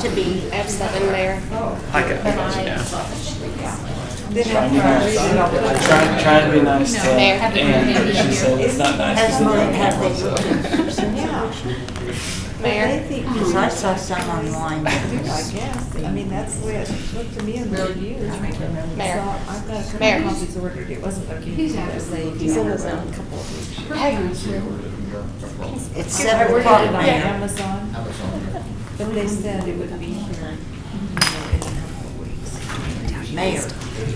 to be. I have 7, Mayor. I got Yeah. trying to be nice to Mayor. and she said it's not nice. Has they So. looked at yeah. Mayor. Because I saw some online. I guess. I mean, that's the way it looked to me in the reviews. Mayor. So I've got a couple Mayor. of copies ordered. It wasn't looking. He's He's in the zone. It's I 7 ordered o'clock it on now. Amazon, but they said it would be here in a couple of weeks. Mayor.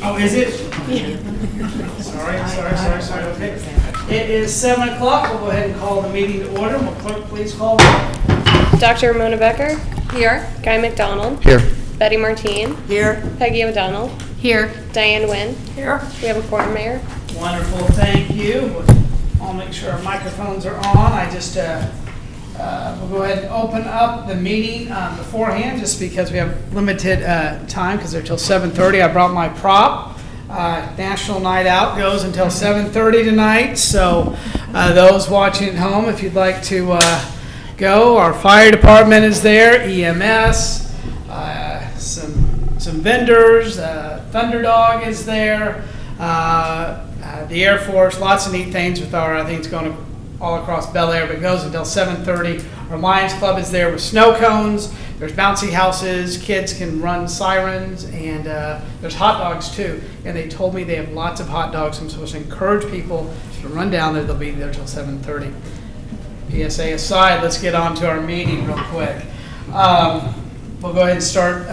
Oh, is it? Sorry, okay. It is 7 o'clock. We'll go ahead and call the meeting to order. Will clerk please call the roll? Dr. Ramona Becker. Here. Guy McDonald. Here. Betty Martine. Here. Peggy O'Donnell. Here. Diane Nguyen. Here. We have a quorum, Mayor. Wonderful, thank you. I'll make sure our microphones are on. I just, we'll go ahead and open up the meeting beforehand, just because we have limited time, because they're till 7:30. I brought my prop. National Night Out goes until 7:30 tonight, so those watching at home, if you'd like to go, our fire department is there, EMS, some vendors, Thunderdog is there, the Air Force, lots of neat things with our, I think it's going all across Bel Aire, but it goes until 7:30. Our Lions Club is there with snow cones, there's bouncy houses, kids can run sirens, and there's hot dogs too. And they told me they have lots of hot dogs. I'm supposed to encourage people to run down there. They'll be there till 7:30. PSA aside, let's get on to our meeting real quick. We'll go ahead and start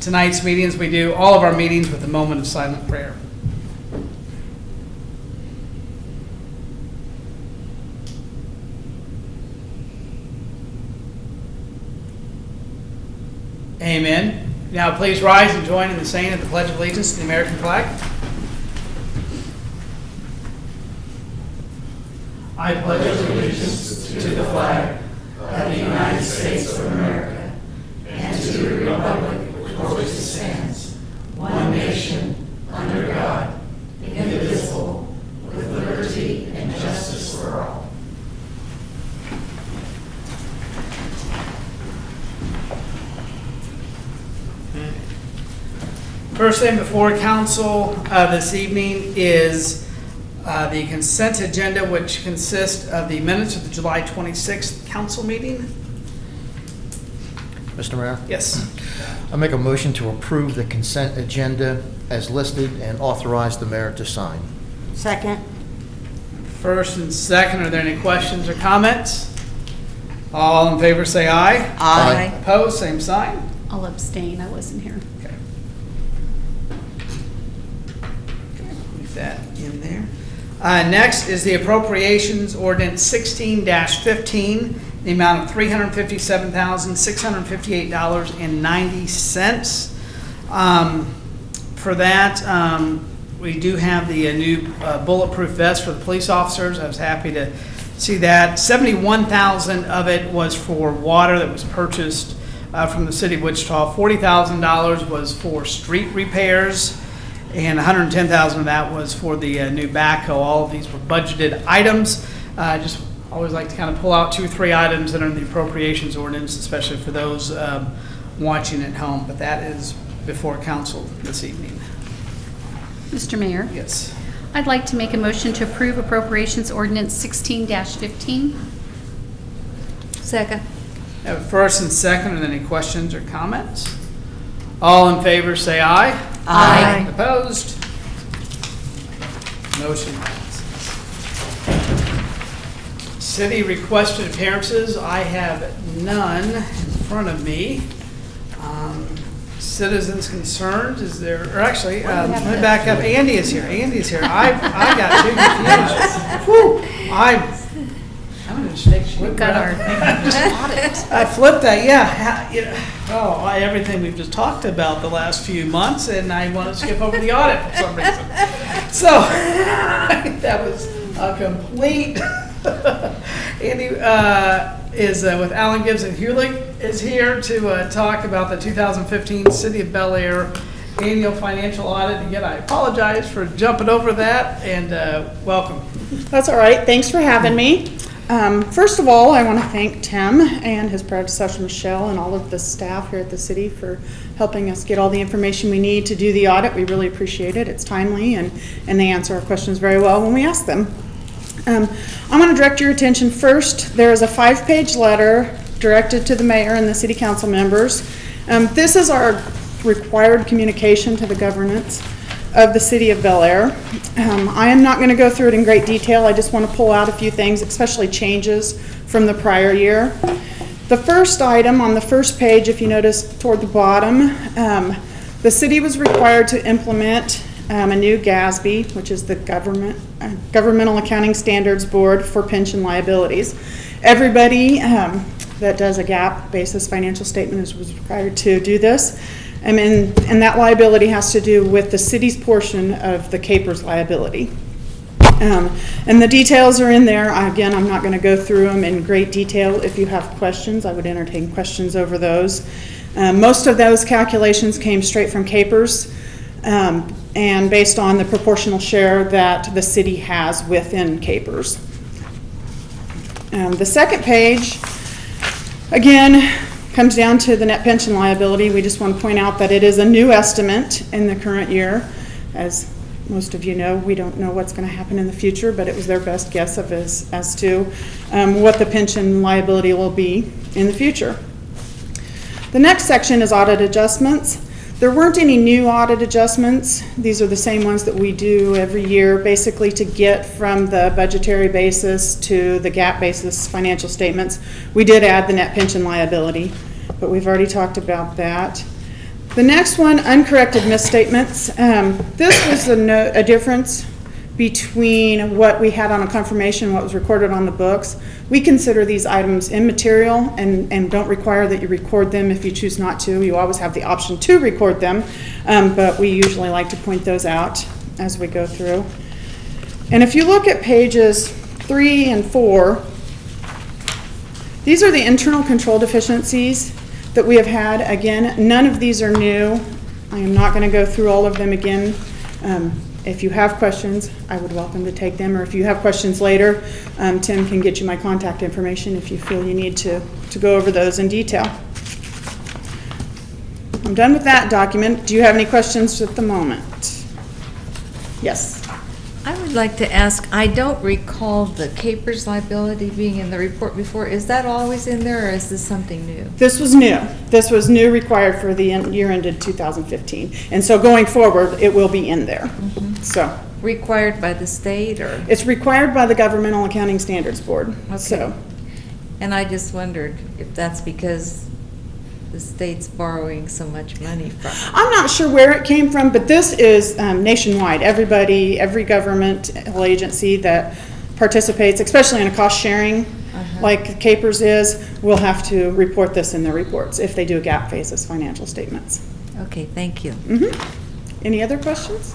tonight's meetings. We do all of our meetings with a moment of silent prayer. Amen. Now please rise and join in the saying of the Pledge of Allegiance to the American flag. I pledge allegiance to the flag of the United States of America and to the republic for which it stands, one nation, under God, indivisible, with liberty and justice for all. First thing before council this evening is the consent agenda, which consists of the minutes of the July 26th council meeting. Mr. Mayor, Yes. I make a motion to approve the consent agenda as listed and authorize the mayor to sign. Second. First and second, are there any questions or comments? All in favor say aye. Aye. Opposed, same sign. I'll abstain, I wasn't here. Okay. Leave that in there. Next is the appropriations ordinance 16-15, the amount of $357,658.90. For that, we do have the new bulletproof vest for the police officers. I was happy to see that. 71,000 of it was for water that was purchased from the city of Wichita. $40,000 was for street repairs, and $110,000 of that was for the new backhoe. All of these were budgeted items. Just always like to kind of pull out 2 or 3 items that are in the appropriations ordinance, especially for those watching at home. But that is before council this evening. Mr. Mayor, Yes. I'd like to make a motion to approve appropriations ordinance 16-15. Second. Have a first and second. Are there any questions or comments? All in favor say aye. Aye. Opposed? Motion passes. City requested appearances. I have none in front of me. Citizens concerned, is there, or actually, let me back up. Andy is here. Andy is here. I got too confused. Whew. I'm going to flip Got our audit. I flipped that, yeah. Everything we've just talked about the last few months, and I want to skip over the audit for some reason. So that was a complete. Andy is with Alan Gibbs and Hewlett is here to talk about the 2015 City of Bel Aire annual financial audit. Again, I apologize for jumping over that, and welcome. That's all right. Thanks for having me. First of all, I want to thank Tim and his predecessor Michelle and all of the staff here at the city for helping us get all the information we need to do the audit. We really appreciate it. It's timely and they answer our questions very well when we ask them. I want to direct your attention first. There is a 5-page letter directed to the mayor and the city council members. This is our required communication to the governance of the city of Bel Aire. I am not going to go through it in great detail. I just want to pull out a few things, especially changes from the prior year. The first item on the first page, if you notice toward the bottom, the city was required to implement a new GASB, which is the Governmental Accounting Standards Board for pension liabilities. Everybody that does a GAAP basis financial statement was required to do this. And that liability has to do with the city's portion of the CAPERS liability. And the details are in there. Again, I'm not going to go through them in great detail. If you have questions, I would entertain questions over those. Most of those calculations came straight from CAPERS and based on the proportional share that the city has within CAPERS. The second page, again, comes down to the net pension liability. We just want to point out that it is a new estimate in the current year. As most of you know, we don't know what's going to happen in the future, but it was their best guess of as to what the pension liability will be in the future. The next section is audit adjustments. There weren't any new audit adjustments. These are the same ones that we do every year, basically to get from the budgetary basis to the GAAP basis financial statements. We did add the net pension liability, but we've already talked about that. The next one, uncorrected misstatements. This was a difference between what we had on a confirmation and what was recorded on the books. We consider these items immaterial and don't require that you record them if you choose not to. You always have the option to record them, but we usually like to point those out as we go through. And if you look at pages 3 and 4, these are the internal control deficiencies that we have had. Again, none of these are new. I am not going to go through all of them again. If you have questions, I would welcome to take them, or if you have questions later, Tim can get you my contact information if you feel you need to go over those in detail. I'm done with that document. Do you have any questions at the moment? Yes. I would like to ask, I don't recall the CAPERS liability being in the report before. Is that always in there, or is this something new? This was new. This was new, required for the year ended 2015. And so going forward, it will be in there. Mm-hmm. So required by the state, or? It's required by the Governmental Accounting Standards Board. Okay. So. And I just wondered if that's because the state's borrowing so much money from. I'm not sure where it came from, but this is nationwide. Everybody, every governmental agency that participates, especially in a cost sharing like CAPERS is, will have to report this in their reports if they do a GAAP basis financial statements. Okay, thank you. Mm-hmm. Any other questions?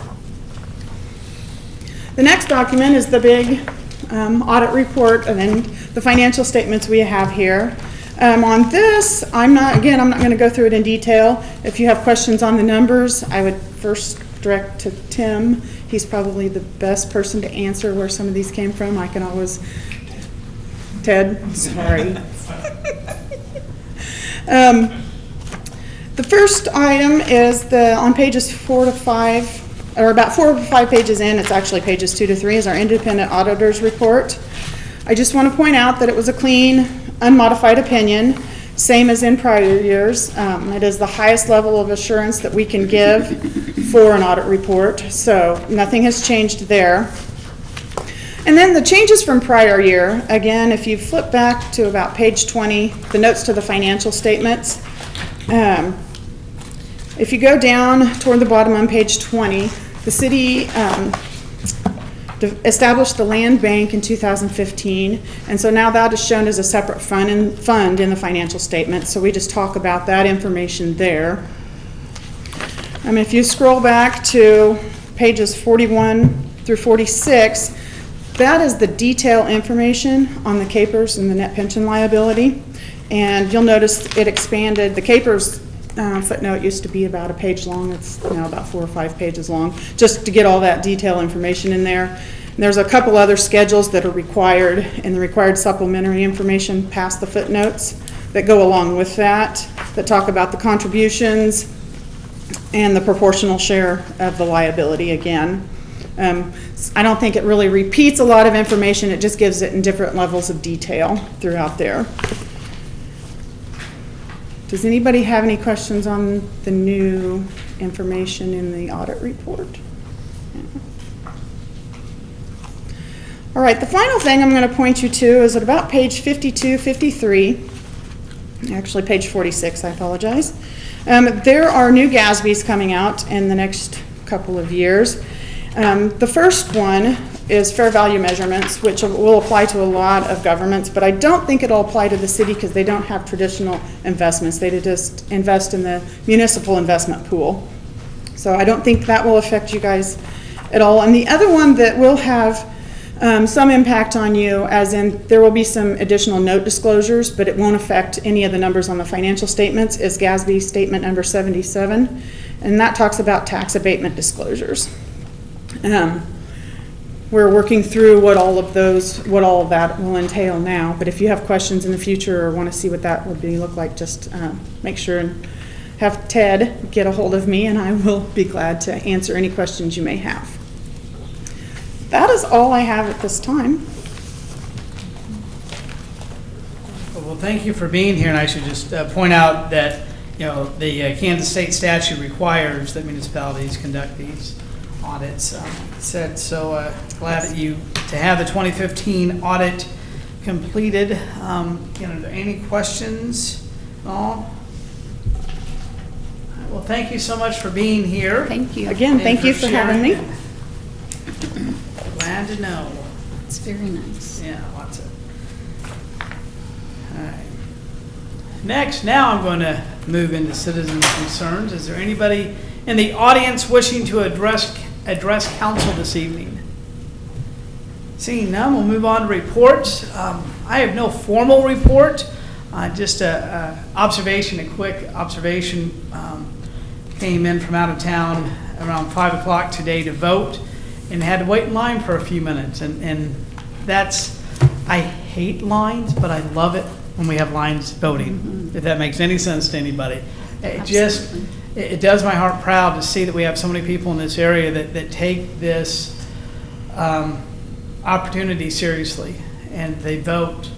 The next document is the big audit report and then the financial statements we have here. On this, I'm not going to go through it in detail. If you have questions on the numbers, I would first direct to Tim. He's probably the best person to answer where some of these came from. I can always, Ted, sorry. The first item is on pages 4 to 5, or about 4 or 5 pages in, it's actually pages 2 to 3, is our independent auditor's report. I just want to point out that it was a clean, unmodified opinion, same as in prior years. It is the highest level of assurance that we can give for an audit report, so nothing has changed there. And then the changes from prior year, again, if you flip back to about page 20, the notes to the financial statements, if you go down toward the bottom on page 20, the city established the land bank in 2015, and so now that is shown as a separate fund in the financial statement, so we just talk about that information there. If you scroll back to pages 41 through 46, that is the detail information on the CAPERS and the net pension liability, and you'll notice it expanded. The CAPERS footnote used to be about a page long. It's now about 4 or 5 pages long, just to get all that detail information in there. There's a couple other schedules that are required in the required supplementary information past the footnotes that go along with that talk about the contributions and the proportional share of the liability again. I don't think it really repeats a lot of information. It just gives it in different levels of detail throughout there. Does anybody have any questions on the new information in the audit report? All right, the final thing I'm going to point you to is at about page 52, 53, actually page 46, I apologize. There are new GASBs coming out in the next couple of years. The first one is fair value measurements, which will apply to a lot of governments, but I don't think it'll apply to the city because they don't have traditional investments. They just invest in the municipal investment pool. So I don't think that will affect you guys at all. And the other one that will have some impact on you, as in there will be some additional note disclosures, but it won't affect any of the numbers on the financial statements, is GASB statement number 77, and that talks about tax abatement disclosures. We're working through what all of that will entail now, but if you have questions in the future or want to see what that would look like, just make sure and have Ted get a hold of me, and I will be glad to answer any questions you may have. That is all I have at this time. Well, thank you for being here, and I should just point out that, the Kansas State statute requires that municipalities conduct these audits. Glad that to have the 2015 audit completed. Are there any questions at all? Well, thank you so much for being here. Thank you. Again, thank you for having me. Glad to know. It's very nice. Yeah, lots of. All right. Now I'm going to move into citizen concerns. Is there anybody in the audience wishing to address council this evening? Seeing none, we'll move on to reports. I have no formal report, just a quick observation. Came in from out of town around 5 o'clock today to vote and had to wait in line for a few minutes. And that's, I hate lines, but I love it when we have lines voting, if that makes any sense to anybody. It does my heart proud to see that we have so many people in this area that take this opportunity seriously, and they vote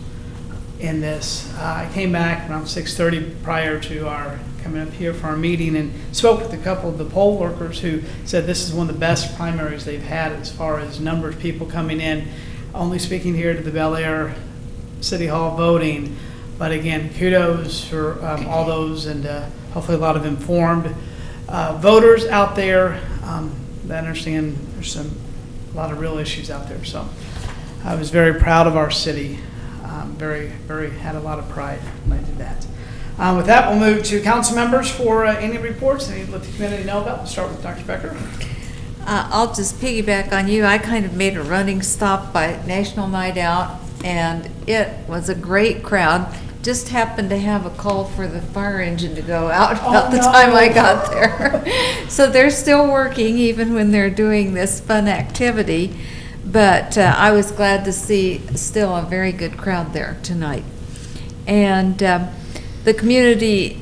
in this. I came back around 6:30 prior to our coming up here for our meeting and spoke with a couple of the poll workers who said this is one of the best primaries they've had as far as number of people coming in, only speaking here to the Bel Aire City Hall voting. But again, kudos for all those, and hopefully a lot of informed voters out there that understand there's a lot of real issues out there. So I was very proud of our city. Had a lot of pride when I did that. With that, we'll move to council members for any reports they let the community know about. We'll start with Dr. Becker. I'll just piggyback on you. I kind of made a running stop by National Night Out, and it was a great crowd. Just happened to have a call for the fire engine to go out about the time I got there. So they're still working even when they're doing this fun activity. But I was glad to see still a very good crowd there tonight. And the Community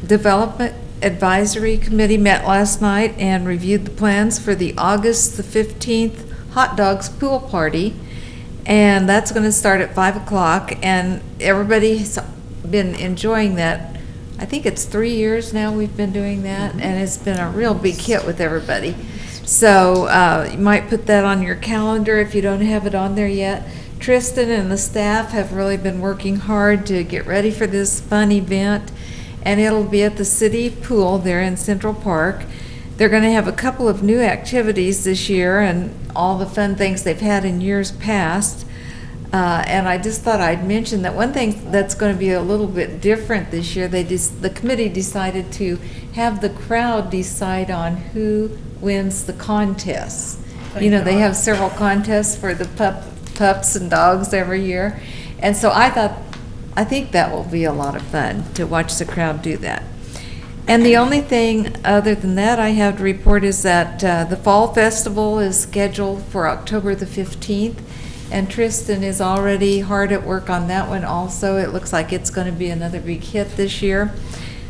Development Advisory Committee met last night and reviewed the plans for the August the 15th Hot Dogs Pool Party. And that's going to start at 5 o'clock. And everybody's been enjoying that. I think it's 3 years now we've been doing that. And it's been a real big hit with everybody. So you might put that on your calendar if you don't have it on there yet. Tristan and the staff have really been working hard to get ready for this fun event, and it'll be at the city pool there in Central Park. They're going to have a couple of new activities this year and all the fun things they've had in years past. And I just thought I'd mention that one thing that's going to be a little bit different this year, the committee decided to have the crowd decide on who wins the contests. They have several contests for the pups and dogs every year. And so I think that will be a lot of fun to watch the crowd do that. And the only thing other than that I have to report is that the Fall Festival is scheduled for October the 15th, and Tristan is already hard at work on that one also. It looks like it's going to be another big hit this year.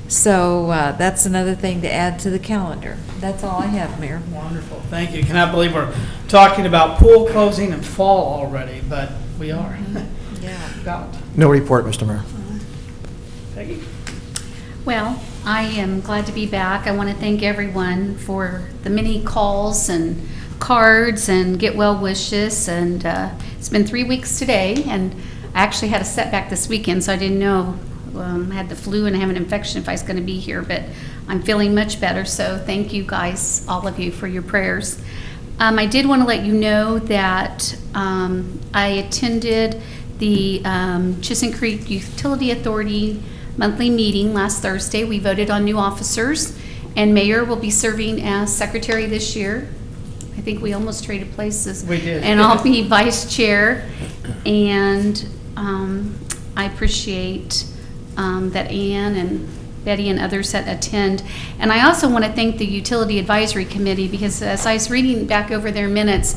So that's another thing to add to the calendar. That's all I have, Mayor. Wonderful, thank you. Cannot believe we're talking about pool closing in fall already, but we are. Yeah. About. No report, Mr. Mayor. Peggy? Well, I am glad to be back. I want to thank everyone for the many calls and cards and get well wishes. And it's been 3 weeks today, and I actually had a setback this weekend, so I didn't know. I had the flu and I have an infection if I was going to be here, but I'm feeling much better. So thank you guys, all of you, for your prayers. I did want to let you know that I attended the Chisholm Creek Utility Authority monthly meeting last Thursday. We voted on new officers, and Mayor will be serving as secretary this year. I think we almost traded places. We did. And I'll be vice chair. And I appreciate that Ann and Betty and others that attend. And I also want to thank the Utility Advisory Committee, because as I was reading back over their minutes,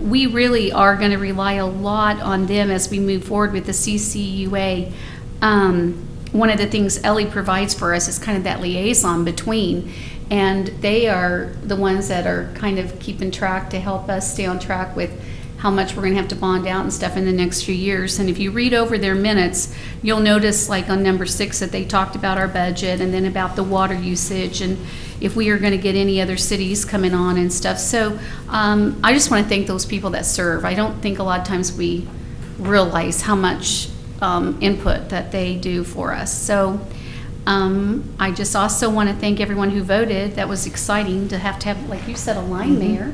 we really are going to rely a lot on them as we move forward with the CCUA. One of the things Ellie provides for us is kind of that liaison between, and they are the ones that are kind of keeping track to help us stay on track with how much we're going to have to bond out and stuff in the next few years. And if you read over their minutes, you'll notice, like on number 6, that they talked about our budget and then about the water usage and if we are going to get any other cities coming on and stuff. So I just want to thank those people that serve. I don't think a lot of times we realize how much input that they do for us. So I just also want to thank everyone who voted. That was exciting to have, like you said, a line mayor.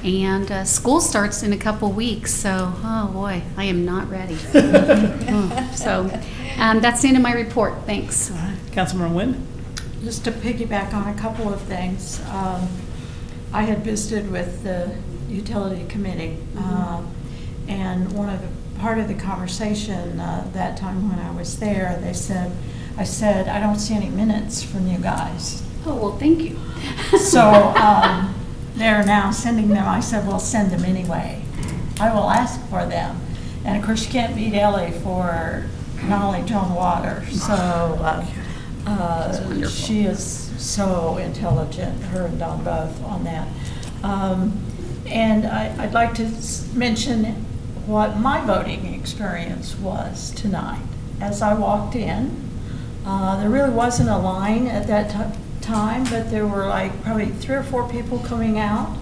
And school starts in a couple weeks, so, oh boy, I am not ready. So that's the end of my report. Thanks. All right. Councilmember Nguyen? Just to piggyback on a couple of things, I had visited with the utility committee, and part of the conversation that time when I was there, I said, I don't see any minutes from you guys. Oh, well, thank you. So they're now sending them. I said, well, send them anyway. I will ask for them. And of course, you can't beat Ellie for knowledge on water. So she is so intelligent, her and Don both, on that. And I'd like to mention what my voting experience was tonight. As I walked in, there really wasn't a line at that time, but there were like probably 3 or 4 people coming out.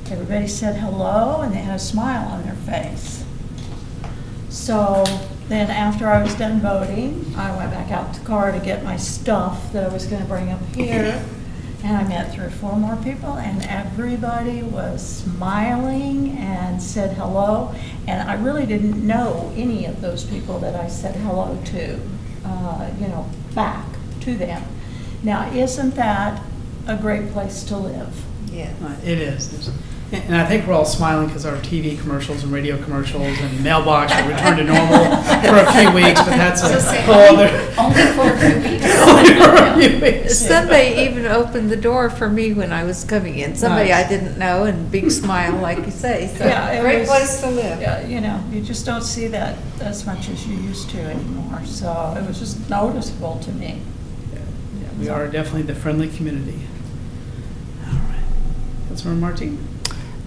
Everybody said hello, and they had a smile on their face. So then after I was done voting, I went back out to the car to get my stuff that I was going to bring up here, and I met 3 or 4 more people, and everybody was smiling and said hello, and I really didn't know any of those people that I said hello to, back to them. Now, isn't that a great place to live? Yeah. It is. And I think we're all smiling because our TV commercials and radio commercials and mailbox will return to normal for a few weeks, but that's a whole other. Only for a few weeks. Only for a few weeks. Somebody even opened the door for me when I was coming in. Somebody Nice. I didn't know, and big smile, like you say. So Yeah, it great was- place to live. Yeah, you just don't see that as much as you used to anymore. So it was just noticeable to me. Yeah, we are definitely the friendly community. All right. Councilmember Martin?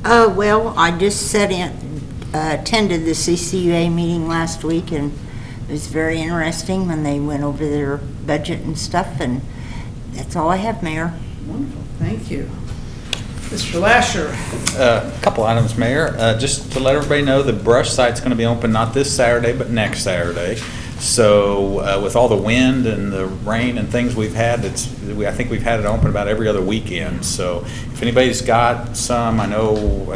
Well, I just attended the CCUA meeting last week, and it was very interesting when they went over their budget and stuff, and that's all I have, Mayor. Wonderful, thank you. Mr. Lasher? A couple items, Mayor. Just to let everybody know, the brush site's going to be open not this Saturday, but next Saturday. So with all the wind and the rain and things we've had, I think we've had it open about every other weekend. So if anybody's got some, I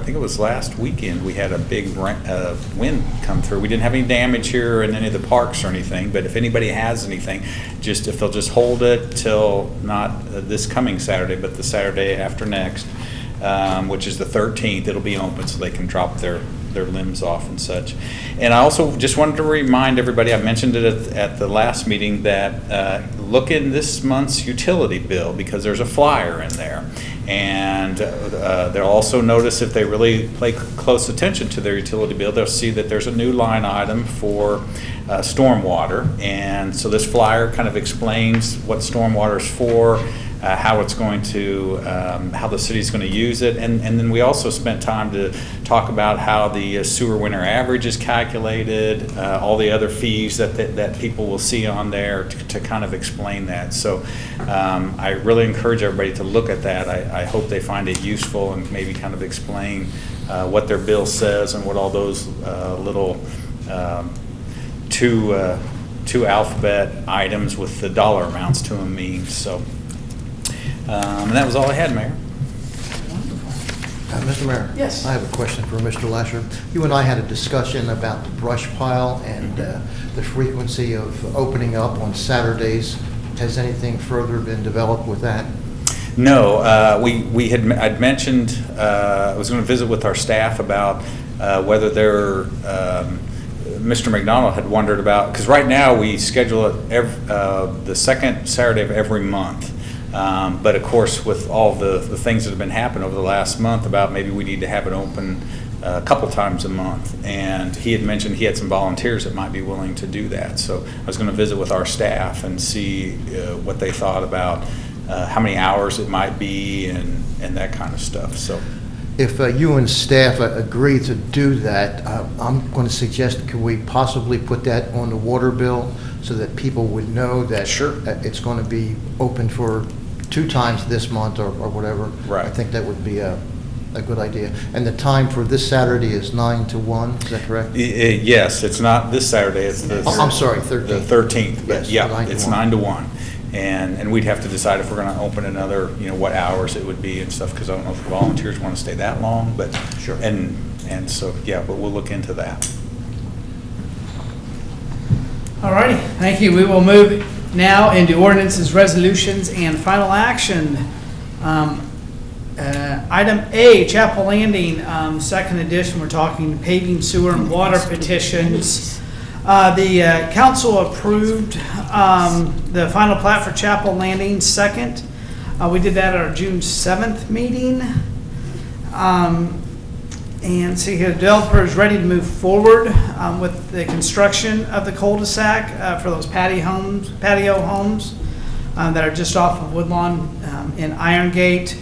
think it was last weekend we had a big wind come through. We didn't have any damage here in any of the parks or anything, but if anybody has anything, if they'll just hold it till not this coming Saturday, but the Saturday after next, which is the 13th, it'll be open so they can drop their their limbs off and such. And I also just wanted to remind everybody, I mentioned it at the last meeting, that look in this month's utility bill, because there's a flyer in there. And they'll also notice, if they really pay close attention to their utility bill, they'll see that there's a new line item for stormwater. And so this flyer kind of explains what stormwater is for, how it's going to, how the city's going to use it. And then we also spent time to talk about how the sewer winter average is calculated, all the other fees that people will see on there to kind of explain that. So I really encourage everybody to look at that. I hope they find it useful and maybe kind of explain what their bill says and what all those little two alphabet items with the dollar amounts to them mean. So. And that was all I had, Mayor. Mr. Mayor? Yes. I have a question for Mr. Lasher. You and I had a discussion about the brush pile and the frequency of opening up on Saturdays. Has anything further been developed with that? No, I'd mentioned I was going to visit with our staff about whether Mr. McDonald had wondered about, because right now we schedule it the second Saturday of every month. But of course, with all the things that have been happening over the last month, about maybe we need to have it open a couple times a month. And he had mentioned he had some volunteers that might be willing to do that. So I was going to visit with our staff and see what they thought about how many hours it might be and that kind of stuff. So, if you and staff agree to do that, I'm going to suggest, could we possibly put that on the water bill so that people would know that Sure. It's going to be open for 2 times this month or whatever? Right. I think that would be a good idea. And the time for this Saturday is 9 to 1, is that correct? Yes, it's not this Saturday. It's the I'm sorry, 13th. The 13th. But Yes, yeah, 9 to it's 1. 9 to 1. And we'd have to decide if we're going to open another, what hours it would be and stuff, because I don't know if the volunteers want to stay that long. But Sure. And so, yeah, but we'll look into that. All righty, thank you. We will move now into ordinances, resolutions, and final action. Item A, Chapel Landing, second edition, we're talking paving, sewer, and water petitions. The council approved the final plat for Chapel Landing second. We did that at our June 7th meeting. And see here, the developer is ready to move forward with the construction of the cul-de-sac for those patio homes that are just off of Woodlawn in Irongate.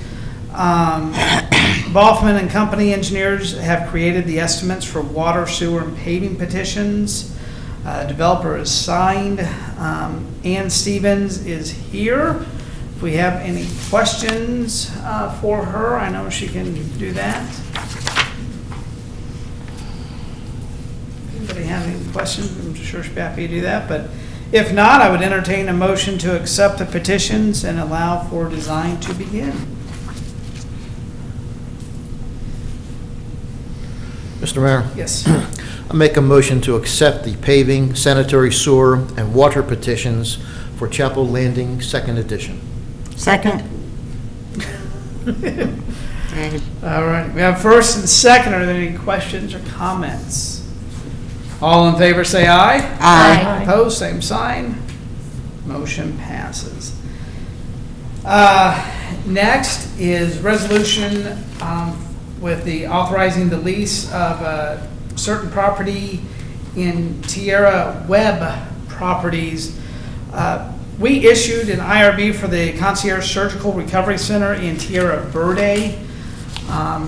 Boffman and Company engineers have created the estimates for water, sewer, and paving petitions. Developer is signed. Ann Stevens is here. If we have any questions for her, I know she can do that. Anybody have any questions? I'm sure she'd be happy to do that, but if not, I would entertain a motion to accept the petitions and allow for design to begin. Mr. Mayor? Yes. I make a motion to accept the paving, sanitary sewer, and water petitions for Chapel Landing, second edition. Second. All right, we have first and second. Are there any questions or comments? All in favor say aye. Aye. Opposed, same sign. Motion passes. Next is resolution with the authorizing the lease of a certain property in Tierra Webb Properties. We issued an IRB for the Concierge Surgical Recovery Center in Tierra Verde.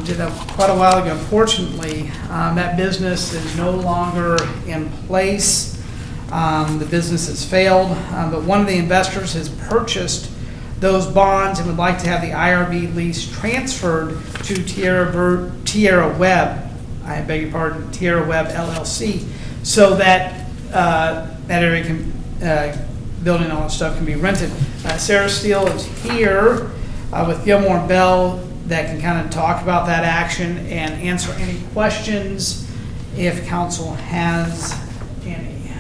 Did that quite a while ago. Unfortunately, that business is no longer in place. The business has failed, but one of the investors has purchased those bonds and would like to have the IRB lease transferred to Tierra Webb. I beg your pardon, Tierra Webb LLC, so that that area can building and all that stuff can be rented. Sarah Steele is here with Gilmore and Bell that can kind of talk about that action and answer any questions if council has any.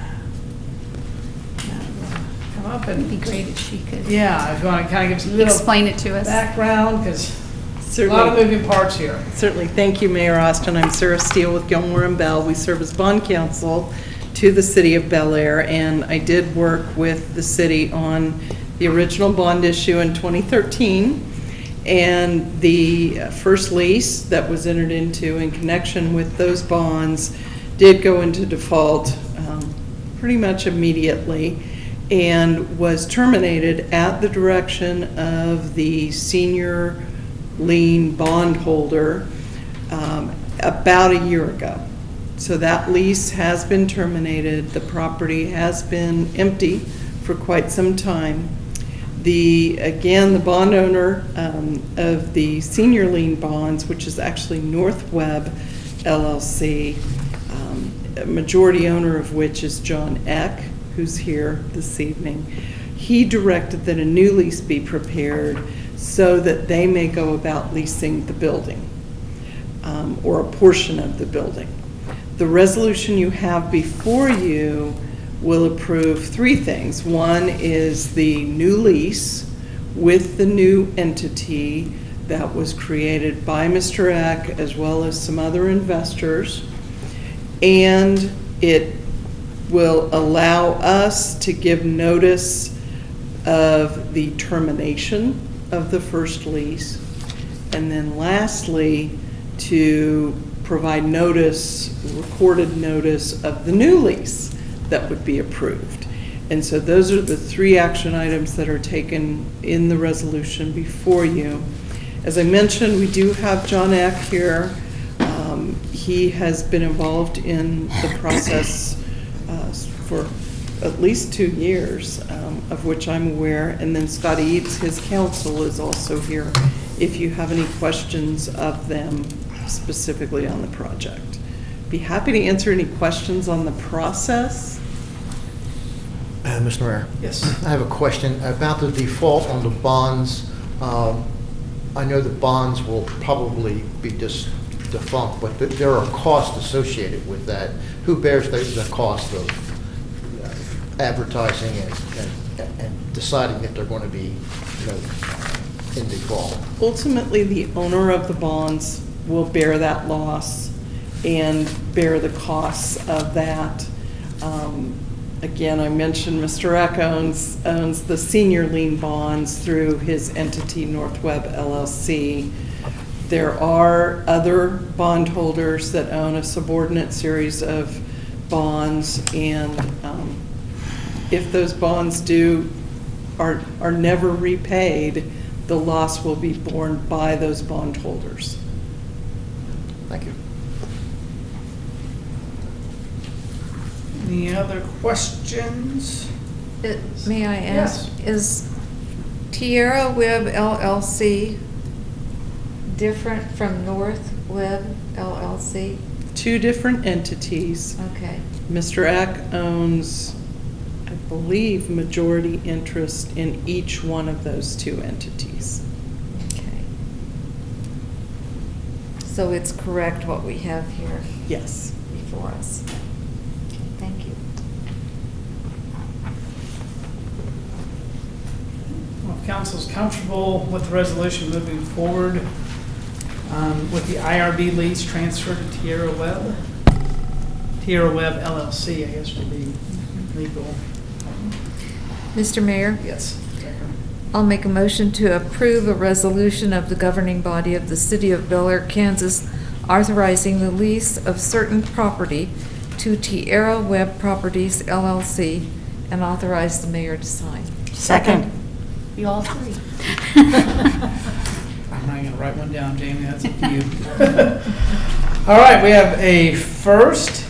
Come up and It'd be great if she could yeah, if you want to kind of give us a little explain it to us. background, because A lot of moving parts here. Certainly. Thank you, Mayor Austin. I'm Sarah Steele with Gilmore and Bell. We serve as bond counsel to the city of Bel Aire, and I did work with the city on the original bond issue in 2013, and the first lease that was entered into in connection with those bonds did go into default pretty much immediately, and was terminated at the direction of the senior lien bondholder about a year ago. So that lease has been terminated. The property has been empty for quite some time. Again, the bond owner of the senior lien bonds, which is actually North Webb LLC, a majority owner of which is John Eck, who's here this evening. He directed that a new lease be prepared so that they may go about leasing the building, or a portion of the building. The resolution you have before you will approve three things. One is the new lease with the new entity that was created by Mr. Eck as well as some other investors, and it will allow us to give notice of the termination of the first lease, and then lastly to provide notice, recorded notice of the new lease that would be approved. And so those are the three action items that are taken in the resolution before you. As I mentioned, we do have John Eck here. He has been involved in the process for at least 2 years, of which I'm aware. And then Scott Eads, his counsel, is also here if you have any questions of them specifically on the project. Be happy to answer any questions on the process. Mr. Mayor? Yes. I have a question about the default on the bonds. I know the bonds will probably be just defunct, but there are costs associated with that. Who bears the cost of advertising and deciding if they're going to be in default? Ultimately, the owner of the bonds will bear that loss and bear the costs of that. Again, I mentioned Mr. Eck owns the senior lien bonds through his entity, North Webb LLC. There are other bondholders that own a subordinate series of bonds, and if those bonds are never repaid, the loss will be borne by those bondholders. Thank you. Any other questions? May I ask, is Tierra Webb LLC different from North Webb LLC? Two different entities. Okay. Mr. Eck owns, I believe, majority interest in each one of those two entities. Okay. So it's correct what we have here Yes. before us. Thank you. Well, if council's comfortable with the resolution moving forward with the IRB lease transfer to Tierra Webb LLC, I guess to be legal. Mr. Mayor? Yes. I'll make a motion to approve a resolution of the governing body of the City of Bel Aire, Kansas, authorizing the lease of certain property to Tierra Webb Properties LLC, and authorize the mayor to sign. Second. You all three. I'm not going to write one down, Jamie. That's up to you. All right, we have a first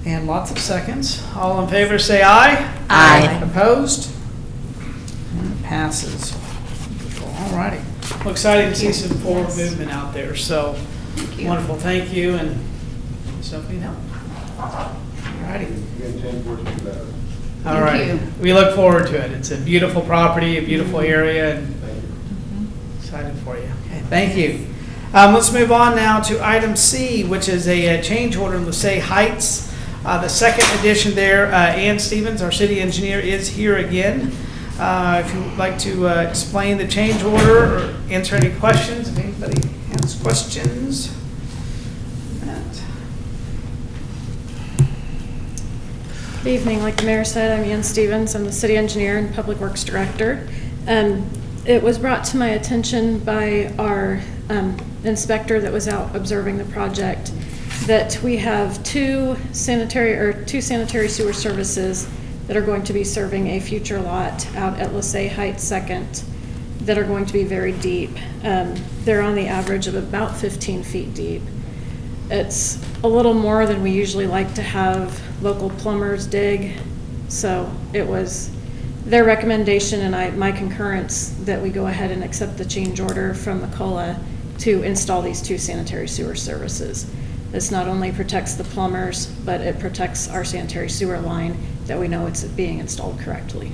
and lots of seconds. All in favor say aye. Aye. Opposed? And it passes. All righty. Well, exciting to see some forward movement out there. So wonderful. Thank you. And Sophie, no. All righty. All right. We look forward to it. It's a beautiful property, a beautiful area, and excited for you. Okay, thank you. Let's move on now to item C, which is a change order in Lusay Heights. The second edition there, Ann Stevens, our city engineer, is here again. If you would like to explain the change order or answer any questions, if anybody Comments, questions? Matt? Good evening. Like the mayor said, I'm Ian Stevens. I'm the city engineer and public works director. It was brought to my attention by our inspector that was out observing the project that we have two sanitary sewer services that are going to be serving a future lot out at Lesay Heights Second that are going to be very deep. They're on the average of about 15 feet deep. It's a little more than we usually like to have local plumbers dig, so it was their recommendation and my concurrence that we go ahead and accept the change order from McCullough to install these two sanitary sewer services. This not only protects the plumbers, but it protects our sanitary sewer line that we know it's being installed correctly.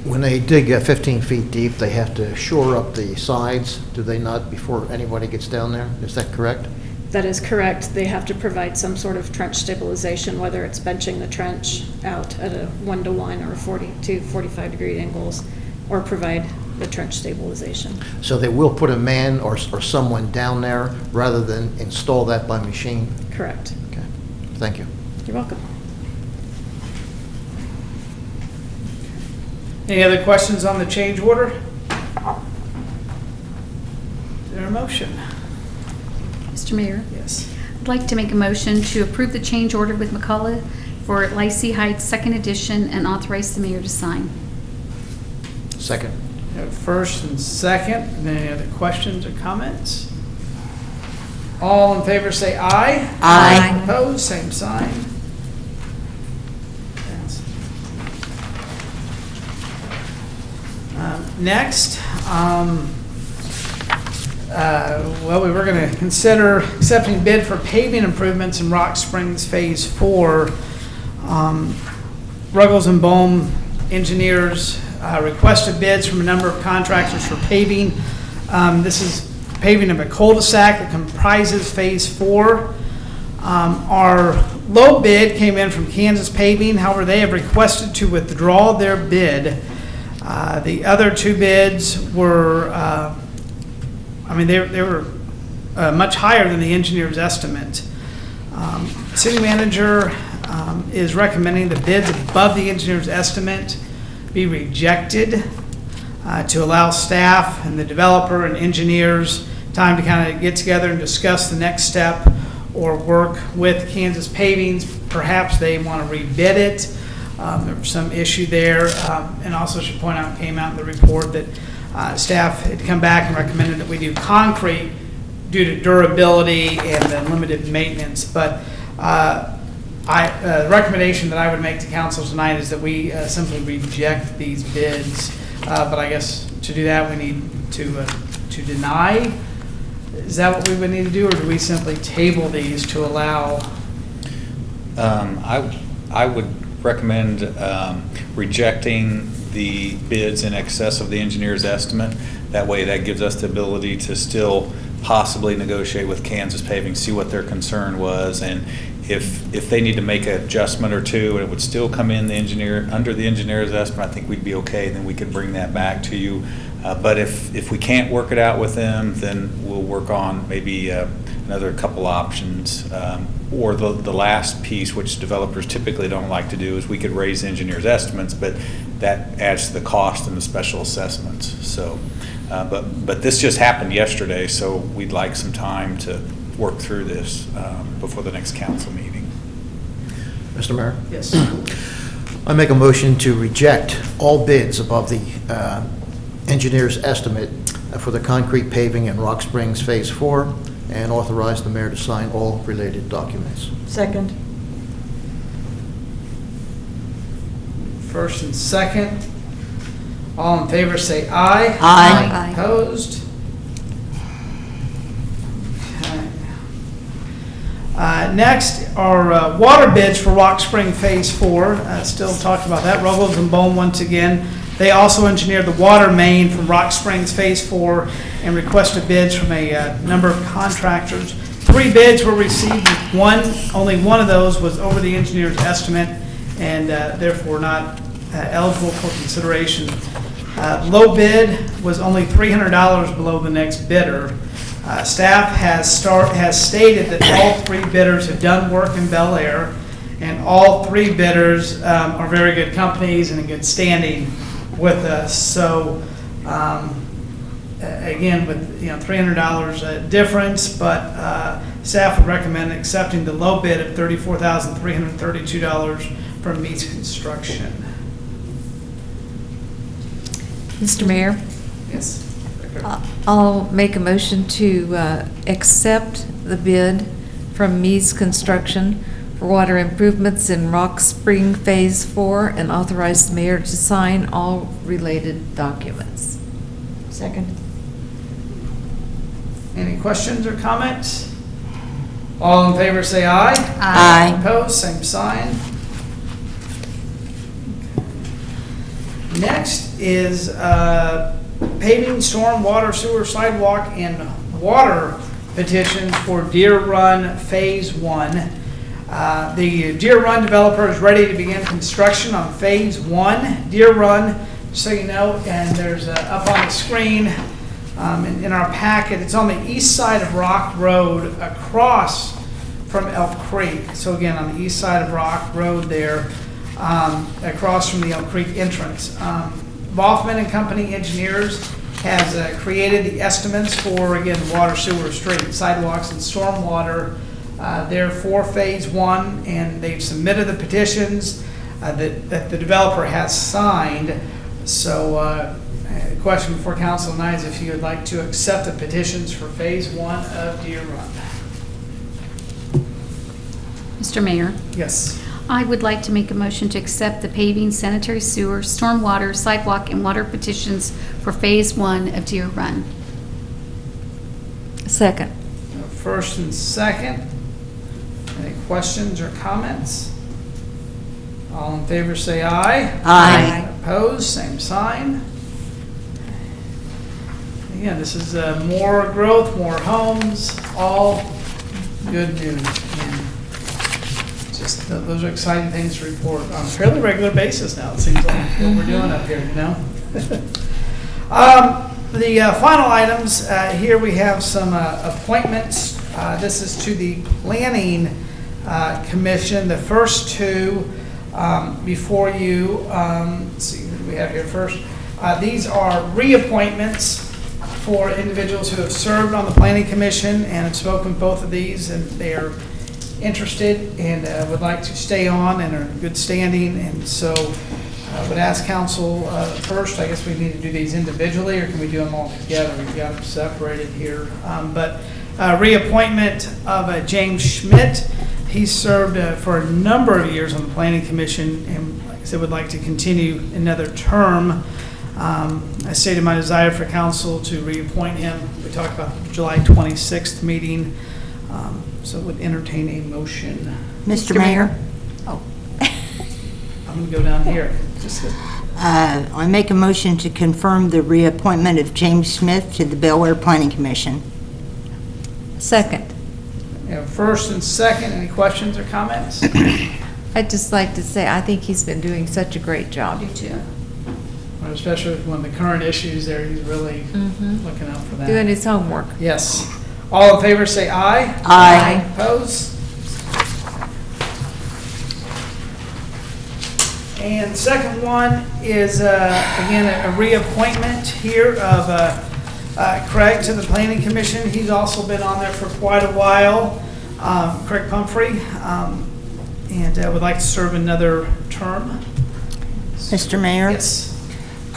When they dig 15 feet deep, they have to shore up the sides, do they not, before anybody gets down there? Is that correct? That is correct. They have to provide some sort of trench stabilization, whether it's benching the trench out at a 1-to-1 or 42, 45-degree angles, or provide the trench stabilization. So they will put a man or someone down there rather than install that by machine? Correct. Okay, thank you. You're welcome. Any other questions on the change order? Is there a motion? Mr. Mayor, Yes. I'd like to make a motion to approve the change order with McCullough for Lacey Heights Second Edition and authorize the mayor to sign. Second. We have First and second. Any other questions or comments? All in favor say aye. Aye. Opposed, same sign. Next, well, we were going to consider accepting bid for paving improvements in Rock Springs Phase 4. Ruggles and Bohm engineers requested bids from a number of contractors for paving. This is paving of a cul-de-sac that comprises Phase 4. Our low bid came in from Kansas Paving. However, they have requested to withdraw their bid. The other two bids were, they were much higher than the engineer's estimate. City manager is recommending the bids above the engineer's estimate be rejected to allow staff and the developer and engineers time to kind of get together and discuss the next step or work with Kansas Pavings. Perhaps they want to rebid it. There was some issue there, and also should point out, came out in the report that staff had come back and recommended that we do concrete due to durability and the limited maintenance. But the recommendation that I would make to council tonight is that we simply reject these bids. But I guess to do that, we need to deny. Is that what we would need to do, or do we simply table these to allow? I would recommend rejecting the bids in excess of the engineer's estimate. That way that gives us the ability to still possibly negotiate with Kansas Paving, see what their concern was, and if they need to make an adjustment or two and it would still come in under the engineer's estimate, I think we'd be okay. Then we could bring that back to you. But if we can't work it out with them, then we'll work on maybe another couple options. Or the last piece, which developers typically don't like to do, is we could raise engineers' estimates, but that adds to the cost and the special assessments. So, but this just happened yesterday, so we'd like some time to work through this before the next council meeting. Mr. Mayor? Yes. I make a motion to reject all bids above the engineer's estimate for the concrete paving in Rock Springs Phase 4 and authorize the mayor to sign all related documents. Second. First and second. All in favor say aye. Aye. Opposed? Okay. Next are water bids for Rock Spring Phase 4. Still talking about that. Ruggles and Bohm once again. They also engineered the water main from Rock Springs Phase 4 and requested bids from a number of contractors. 3 bids were received. Only one of those was over the engineer's estimate and therefore not eligible for consideration. Low bid was only $300 below the next bidder. Staff has stated that all 3 bidders have done work in Bel Aire, and all 3 bidders are very good companies and in good standing with us. So again, with $300 difference, but staff would recommend accepting the low bid of $34,332 from Meats Construction. Mr. Mayor, Yes. I'll make a motion to accept the bid from Meads Construction for water improvements in Rock Spring Phase 4 and authorize the mayor to sign all related documents. Second. Any questions or comments? All in favor say aye. Aye. Opposed, same sign. Next is paving, storm, water, sewer, sidewalk, and water petitions for Deer Run Phase 1. The Deer Run developer is ready to begin construction on Phase 1. Deer Run, so you know, and there's up on the screen in our packet, it's on the east side of Rock Road across from Elk Creek. So again, on the east side of Rock Road there, across from the Elk Creek entrance. Boffman and Company Engineers has created the estimates for, again, water, sewer, street, sidewalks, and stormwater. They're for Phase 1, and they've submitted the petitions that the developer has signed. So the question before council tonight is if you would like to accept the petitions for Phase 1 of Deer Run. Mr. Mayor, Yes. I would like to make a motion to accept the paving, sanitary sewer, stormwater, sidewalk, and water petitions for Phase 1 of Deer Run. Second. First and second. Any questions or comments? All in favor say aye. Aye. Opposed, same sign. Again, this is more growth, more homes, all good news. And just those are exciting things to report on a fairly regular basis now. It seems like what we're doing up here, you know? The final items, here we have some appointments. This is to the Planning Commission. The first 2 before you, let's see, who do we have here first? These are reappointments for individuals who have served on the Planning Commission and have spoken with both of these, and they are interested and would like to stay on and are in good standing. And so I would ask council first, I guess we need to do these individually, or can we do them all together? We've got them separated here. But reappointment of James Schmidt. He served for a number of years on the Planning Commission and, like I said, would like to continue another term. I stated my desire for council to reappoint him. We talked about the July 26th meeting, so would entertain a motion. Mr. Mayor? I'm going to go down here. I make a motion to confirm the reappointment of James Smith to the Bel Aire Planning Commission. Second. First and second, any questions or comments? I'd just like to say, I think he's been doing such a great job. You too. Especially with one of the current issues there, he's really looking out for that. Doing his homework. Yes. All in favor say aye. Aye. Opposed? And the second one is, again, a reappointment here of Craig to the Planning Commission. He's also been on there for quite a while, Craig Pumphrey, and would like to serve another term. Mr. Mayor? Yes.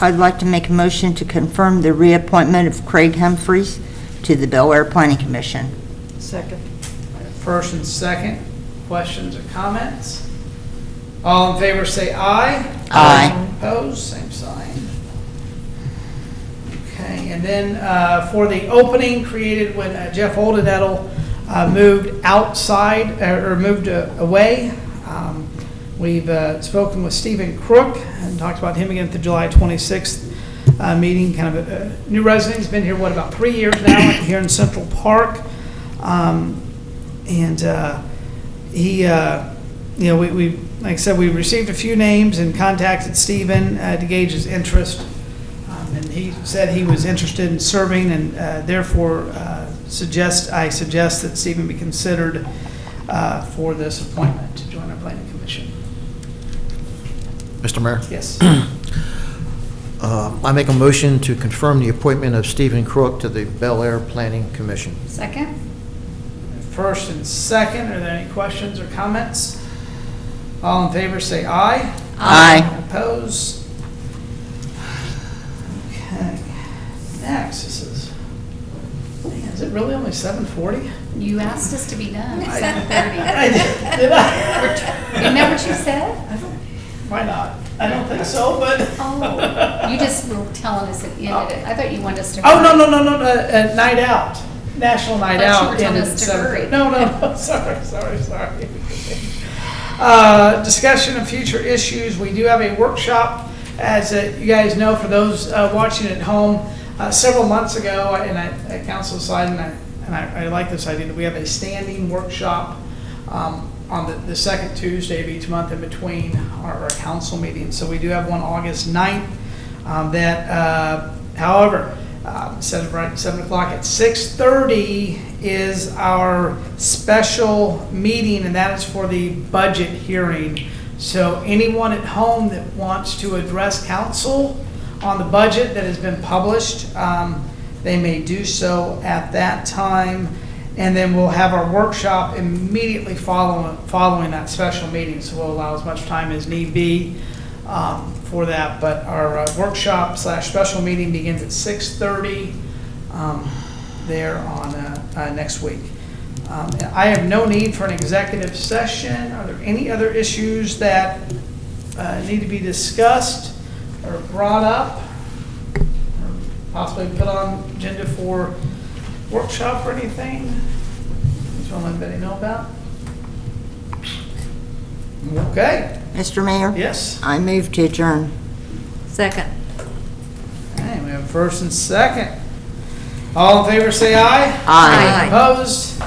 I'd like to make a motion to confirm the reappointment of Craig Humphreys to the Bel Aire Planning Commission. Second. First and second, questions or comments? All in favor say aye. Aye. Opposed, same sign. Okay, and then for the opening created when Jeff Oldenettle moved outside, or moved away, we've spoken with Stephen Crook and talked about him again at the July 26th meeting. Kind of a new resident. He's been here, what, about 3 years now, here in Central Park. And he, we like I said, we received a few names and contacted Stephen to gauge his interest. And he said he was interested in serving, and therefore I suggest that Stephen be considered for this appointment to join our planning commission. Mr. Mayor? Yes. I make a motion to confirm the appointment of Stephen Crook to the Bel Aire Planning Commission. Second? First and second, are there any questions or comments? All in favor say aye. Aye. Opposed? Okay. Next, this is it really only 7:40? You asked us to be done at I 7:30. did. Did I? Isn't that what you said? Why not? I don't think so, but. Oh, you just were telling us it ended it. I thought you wanted us to. Oh, no, night out, national night Thought you out. were telling ended us at to 7:30. hurry. No, sorry. Discussion of future issues. We do have a workshop, as you guys know, for those watching at home. Several months ago, and at council side, and I like this idea that we have a standing workshop on the second Tuesday of each month in between our council meetings. So we do have one August 9th. However, instead of right at 7 o'clock, at 6:30 is our special meeting, and that is for the budget hearing. So anyone at home that wants to address council on the budget that has been published, they may do so at that time. And then we'll have our workshop immediately following that special meeting. So we'll allow as much time as need be for that. But our workshop / special meeting begins at 6:30 there on next week. I have no need for an executive session. Are there any other issues that need to be discussed or brought up, or possibly put on agenda for workshop or anything? Just want to let anybody know about. Okay. Mr. Mayor? Yes. I move to adjourn. Second. Okay, we have first and second. All in favor say aye. Aye. Opposed?